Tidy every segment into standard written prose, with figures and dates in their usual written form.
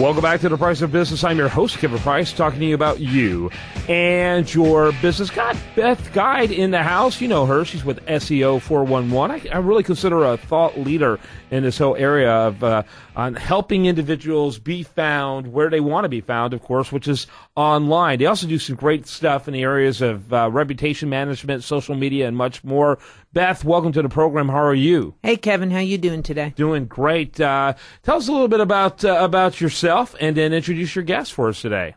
Welcome back to The Price of Business. I'm your host, Kevin Price, talking to you about you and your business. Got Beth Guide in the house. You know her. She's with SEO 411. I really consider her a thought leader in this whole area of on helping individuals be found where they want to be found, of course, which is online. They also do some great stuff in the areas of reputation management, social media, and much more. Beth, welcome to the program. How are you? Hey, Kevin. How you doing today? Doing great. Tell us a little bit about yourself, and then introduce your guest for us today.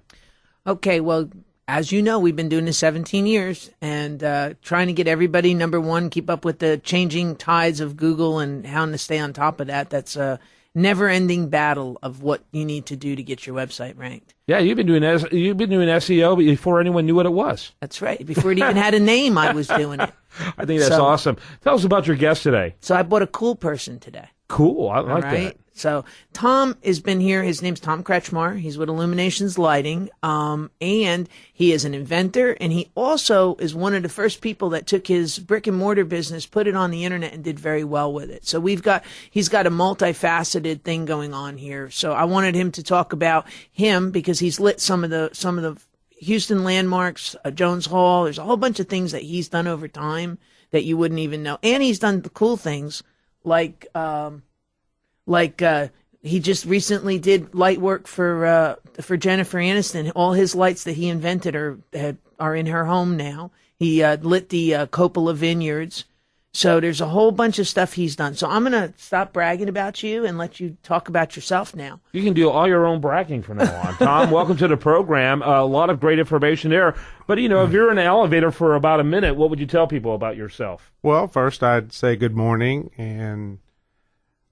Okay. Well, as you know, we've been doing this 17 years and trying to get everybody, number one, keep up with the changing tides of Google and how to stay on top of that. That's a never-ending battle of what you need to do to get your website ranked. Yeah, you've been doing SEO before anyone knew what it was. That's right. Before it even had a name, I was doing it. I think that's awesome. Tell us about your guest today. So I bought a cool person today. Cool. I like that. So Tom has been here. His name's Tom Kretzschmar. He's with Illuminations Lighting, and he is an inventor, and he also is one of the first people that took his brick and mortar business, put it on the internet, and did very well with it. So he's got a multifaceted thing going on here. So I wanted him to talk about him because he's lit some of the Houston landmarks, Jones Hall. There's a whole bunch of things that he's done over time that you wouldn't even know, and he's done the cool things like he just recently did light work for Jennifer Aniston. All his lights that he invented are in her home now. He lit the Coppola Vineyards. So there's a whole bunch of stuff he's done. So I'm going to stop bragging about you and let you talk about yourself now. You can do all your own bragging from now on. Tom, welcome to the program. A lot of great information there. But, if you're in an elevator for about a minute, what would you tell people about yourself? Well, first I'd say good morning and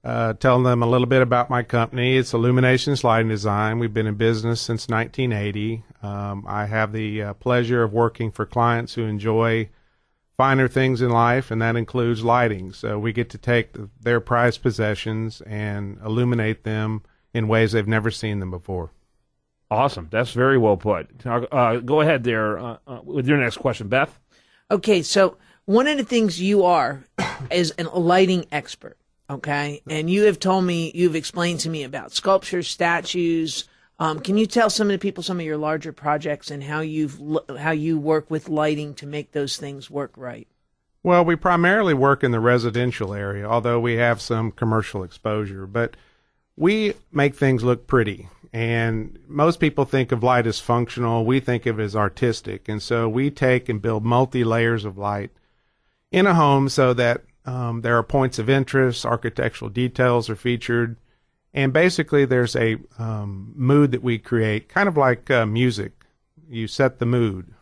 tell them a little bit about my company. It's Illuminations Lighting Design. We've been in business since 1980. I have the pleasure of working for clients who enjoy finer things in life, and that includes lighting. So we get to take their prized possessions and illuminate them in ways they've never seen them before. Awesome. That's very well put. Go ahead there with your next question, Beth. Okay, so one of the things you are is a lighting expert, okay? And you've explained to me about sculptures, statues. Can you tell some of the people some of your larger projects and how you work with lighting to make those things work right? Well, we primarily work in the residential area, although we have some commercial exposure. But we make things look pretty. And most people think of light as functional. We think of it as artistic. And so we take and build multi-layers of light in a home so that there are points of interest, architectural details are featured. And basically, there's a mood that we create, kind of like music. You set the mood.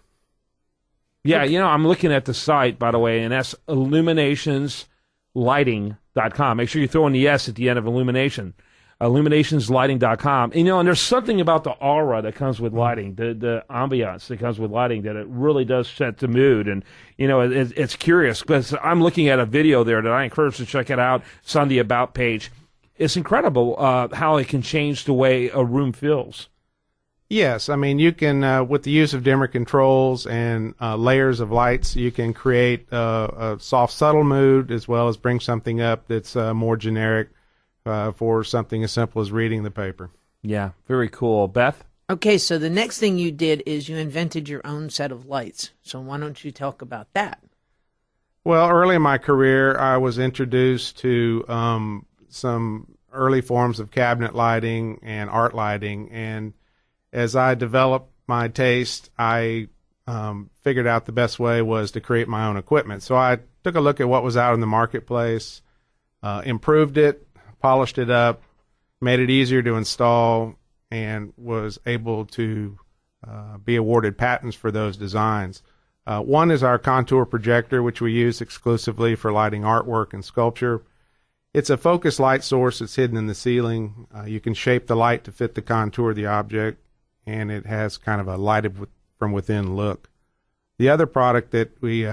Yeah, I'm looking at the site, by the way, and that's illuminationslighting.com. Make sure you throw in the S at the end of illumination. Illuminationslighting.com. And there's something about the aura that comes with lighting, the ambiance that comes with lighting, that it really does set the mood. And, it's curious, because I'm looking at a video there that I encourage to check it out. It's on the About page. It's incredible how it can change the way a room feels. Yes, I mean, you can, with the use of dimmer controls and layers of lights, you can create a soft, subtle mood as well as bring something up that's more generic for something as simple as reading the paper. Yeah, very cool. Beth? Okay, so the next thing you did is you invented your own set of lights. So why don't you talk about that? Well, early in my career, I was introduced to some early forms of cabinet lighting and art lighting, and as I developed my taste, I figured out the best way was to create my own equipment. So I took a look at what was out in the marketplace, improved it, polished it up, made it easier to install, and was able to be awarded patents for those designs. One is our contour projector, which we use exclusively for lighting artwork and sculpture. It's a focused light source that's hidden in the ceiling. You can shape the light to fit the contour of the object, and it has kind of a lighted from within look. The other product that we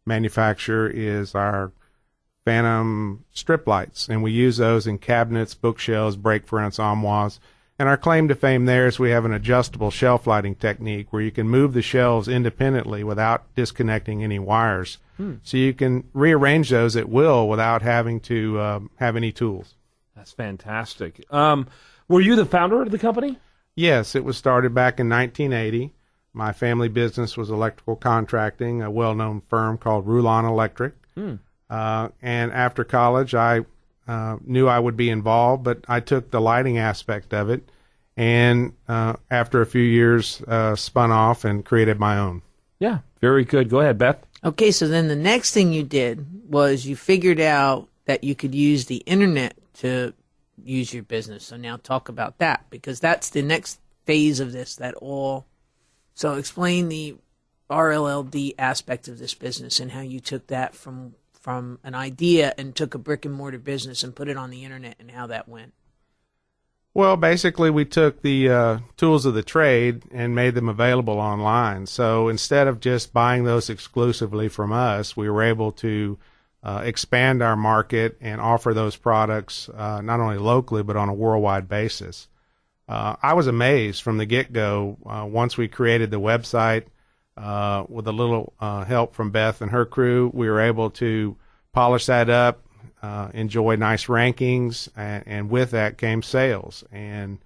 manufacture is our phantom strip lights, and we use those in cabinets, bookshelves, break fronts, armoires. And our claim to fame there is we have an adjustable shelf lighting technique where you can move the shelves independently without disconnecting any wires. So you can rearrange those at will without having to have any tools. That's fantastic. Were you the founder of the company? Yes, it was started back in 1980. My family business was electrical contracting, a well-known firm called Rulon Electric. And after college, I knew I would be involved, but I took the lighting aspect of it, and after a few years, spun off and created my own. Yeah, very good. Go ahead, Beth. Okay, so then the next thing you did was you figured out that you could use the internet to use your business. So now talk about that, because that's the next phase of this. So explain the RLLD aspect of this business and how you took that from an idea and took a brick and mortar business and put it on the internet, and how that went. Well, basically, we took the tools of the trade and made them available online. So instead of just buying those exclusively from us, we were able to expand our market and offer those products not only locally but on a worldwide basis. I was amazed from the get-go once we created the website. With a little help from Beth and her crew, we were able to polish that up, enjoy nice rankings, and with that came sales. And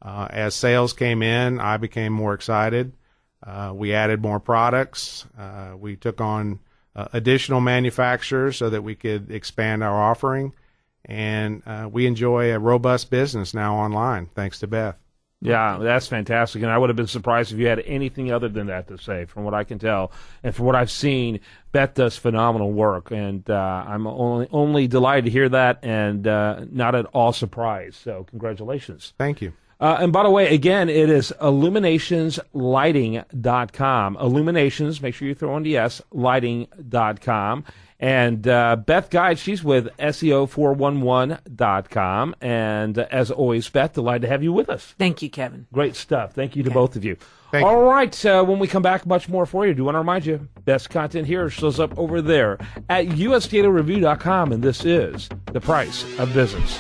as sales came in, I became more excited. We added more products. We took on additional manufacturers so that we could expand our offering. And we enjoy a robust business now online, thanks to Beth. Yeah, that's fantastic. And I would have been surprised if you had anything other than that to say, from what I can tell. And from what I've seen, Beth does phenomenal work. And I'm only delighted to hear that, and not at all surprised. So congratulations. Thank you. And by the way, again, it is illuminationslighting.com. Illuminations, make sure you throw in the S, lighting.com. And Beth Guide, she's with SEO411.com. And as always, Beth, delighted to have you with us. Thank you, Kevin. Great stuff. Thank you to both of you. Thank All you. right, when we come back, much more for you. I do want to remind you, best content here shows up over there at usdatareview.com, and this is The Price of Business.